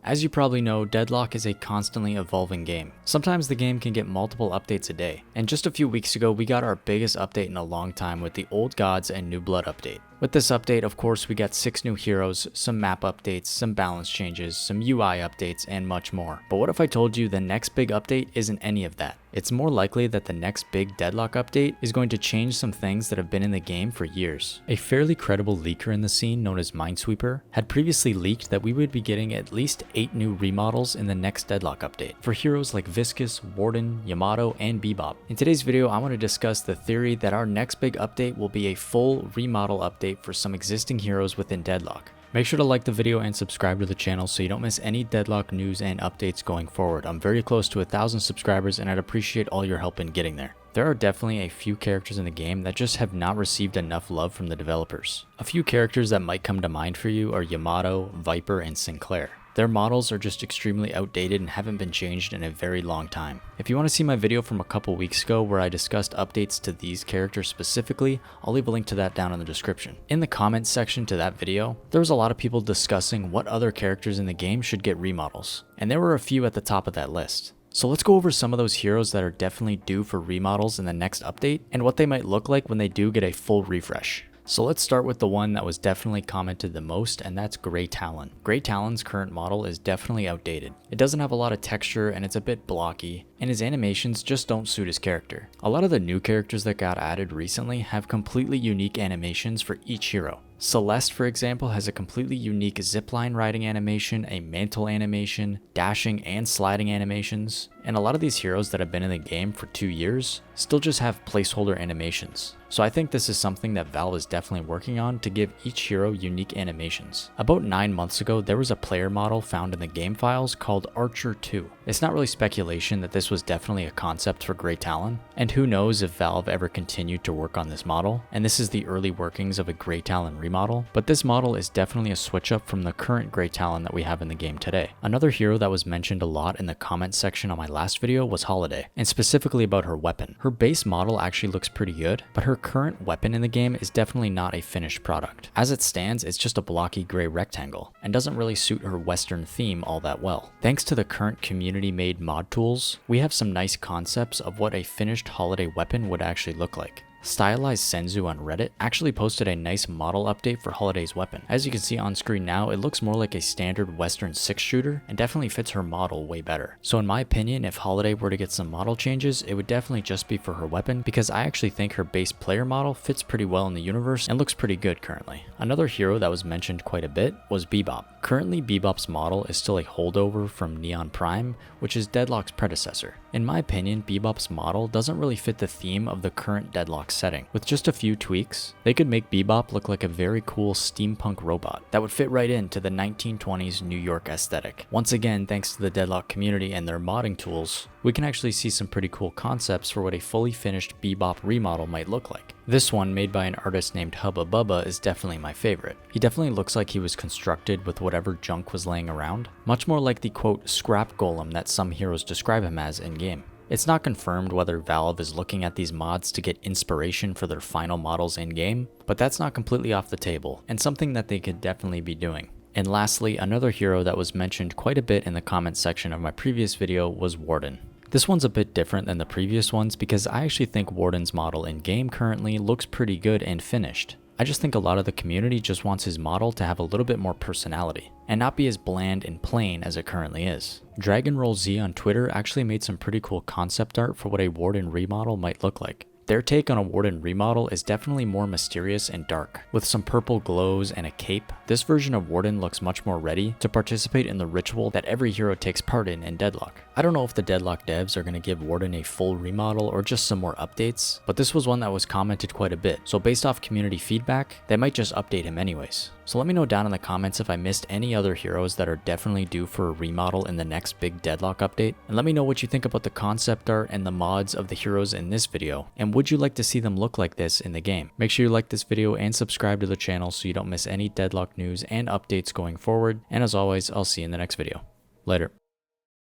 As you probably know, Deadlock is a constantly evolving game. Sometimes the game can get multiple updates a day, and just a few weeks ago we got our biggest update in a long time with the Old Gods and New Blood update. With this update, of course, we got 6 new heroes, some map updates, some balance changes, some UI updates, and much more. But what if I told you the next big update isn't any of that? It's more likely that the next big Deadlock update is going to change some things that have been in the game for years. A fairly credible leaker in the scene known as Minesweeper had previously leaked that we would be getting at least 8 new remodels in the next Deadlock update for heroes like Viscus, Warden, Yamato, and Bebop. In today's video, I want to discuss the theory that our next big update will be a full remodel update for some existing heroes within Deadlock. Make sure to like the video and subscribe to the channel so you don't miss any Deadlock news and updates going forward. I'm very close to 1,000 subscribers and I'd appreciate all your help in getting there. There are definitely a few characters in the game that just have not received enough love from the developers. A few characters that might come to mind for you are Yamato, Viper, and Sinclair. Their models are just extremely outdated and haven't been changed in a very long time. If you want to see my video from a couple weeks ago where I discussed updates to these characters specifically, I'll leave a link to that down in the description. In the comments section to that video, there was a lot of people discussing what other characters in the game should get remodels, and there were a few at the top of that list. So let's go over some of those heroes that are definitely due for remodels in the next update, and what they might look like when they do get a full refresh. So let's start with the one that was definitely commented the most, and that's Grey Talon. Grey Talon's current model is definitely outdated. It doesn't have a lot of texture and it's a bit blocky, and his animations just don't suit his character. A lot of the new characters that got added recently have completely unique animations for each hero. Celeste, for example, has a completely unique zipline riding animation, a mantle animation, dashing and sliding animations, and a lot of these heroes that have been in the game for 2 years still just have placeholder animations. So I think this is something that Valve is definitely working on to give each hero unique animations. About 9 months ago, there was a player model found in the game files called Archer 2. It's not really speculation that this was definitely a concept for Grey Talon, and who knows if Valve ever continued to work on this model, and this is the early workings of a Grey Talon remodel, but this model is definitely a switch up from the current Grey Talon that we have in the game today. Another hero that was mentioned a lot in the comments section on my last video was Holiday, and specifically about her weapon. Her base model actually looks pretty good, but her current weapon in the game is definitely not a finished product. As it stands, it's just a blocky gray rectangle, and doesn't really suit her Western theme all that well. Thanks to the current community-made mod tools, we have some nice concepts of what a finished Holiday weapon would actually look like. Stylized Senzu on Reddit actually posted a nice model update for Holiday's weapon. As you can see on screen now, it looks more like a standard Western 6-shooter and definitely fits her model way better. So in my opinion, if Holiday were to get some model changes, it would definitely just be for her weapon, because I actually think her base player model fits pretty well in the universe and looks pretty good currently. Another hero that was mentioned quite a bit was Bebop. Currently, Bebop's model is still a holdover from Neon Prime, which is Deadlock's predecessor. In my opinion, Bebop's model doesn't really fit the theme of the current Deadlock setting. With just a few tweaks, they could make Bebop look like a very cool steampunk robot that would fit right into the 1920s New York aesthetic. Once again, thanks to the Deadlock community and their modding tools, we can actually see some pretty cool concepts for what a fully finished Bebop remodel might look like. This one, made by an artist named Hubba Bubba, is definitely my favorite. He definitely looks like he was constructed with whatever junk was laying around, much more like the quote scrap golem that some heroes describe him as in game. It's not confirmed whether Valve is looking at these mods to get inspiration for their final models in-game, but that's not completely off the table, and something that they could definitely be doing. And lastly, another hero that was mentioned quite a bit in the comments section of my previous video was Warden. This one's a bit different than the previous ones because I actually think Warden's model in-game currently looks pretty good and finished. I just think a lot of the community just wants his model to have a little bit more personality, and not be as bland and plain as it currently is. DragonRollZ on Twitter actually made some pretty cool concept art for what a Warden remodel might look like. Their take on a Warden remodel is definitely more mysterious and dark. With some purple glows and a cape, this version of Warden looks much more ready to participate in the ritual that every hero takes part in Deadlock. I don't know if the Deadlock devs are going to give Warden a full remodel or just some more updates, but this was one that was commented quite a bit, so based off community feedback, they might just update him anyways. So let me know down in the comments if I missed any other heroes that are definitely due for a remodel in the next big Deadlock update, and let me know what you think about the concept art and the mods of the heroes in this video, and would you like to see them look like this in the game? Make sure you like this video and subscribe to the channel so you don't miss any Deadlock news and updates going forward, and as always, I'll see you in the next video. Later.